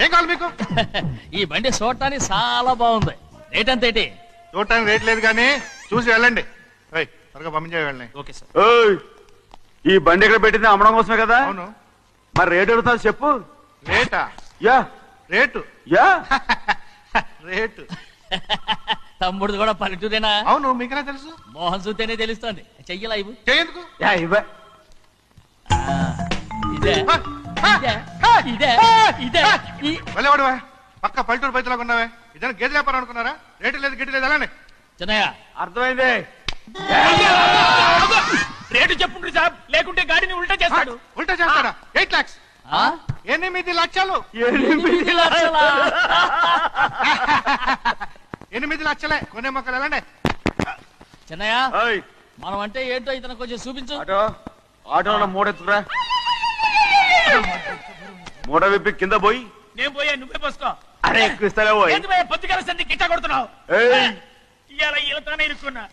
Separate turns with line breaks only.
ఏం కావాలి మీకు?
ఈ బండి చూడటానికి చాలా బాగుంది. రేట్ ఎంత ఏంటి?
చూడటానికి రేట్ లేదు కానీ చూసి వెళ్ళండి. త్వరగా పంపించే వెళ్ళండి.
Okay sir.
ఈ బండి ఇక్కడ పెట్టింది అమ్మడం కోసమే కదా?
అవును.
మరి రేట్ అడుగుతా చెప్పు.
రేటా?
Yeah
rate
yeah
rate.
తమ్ముడు కూడా పల్లెటూరేనా?
అవును. మీకెలా తెలుసు?
మోహన్ చూస్తేనే తెలుస్తోంది. చెయ్యలా ఇవ్వు.
చేయందుకు?
యా ఇవ్వ.
ఇదే ఇదే ఇదే
వెళ్ళేవాడువా? పక్క పల్లెటూరు బయటలాగా ఉన్నావే. ఇదే గేదె వ్యాపారం అనుకున్నారా? రేటు లేదు గిట్టు లేదు అలానే.
చిన్నయ్య
అర్థమైంది.
రేటు చెప్పుండ్రు సాబ్, లేకుంటే గాడిని ఉల్టా చేస్తాడు.
ఉల్టా చేస్తాడా? 8 lakhs. 8 లక్షలు. 8 లక్షలే. కొనే మొక్కలు వెళ్ళండి.
చిన్నయ్య మనం అంటే ఏంటో ఇతను కొంచెం చూపించు.
ఆటోలో మూడెత్తురా. మూడ విప్పి కింద పోయి.
నేను పోయా, నువ్వే పోసుకో.
అరే ఎక్కువ ఇస్తాలే పోయి.
పొద్దుగాల సంధి గిట్ట కొడుతున్నావు. ఇవాళ ఈలతోనే ఇరుక్కున్నా.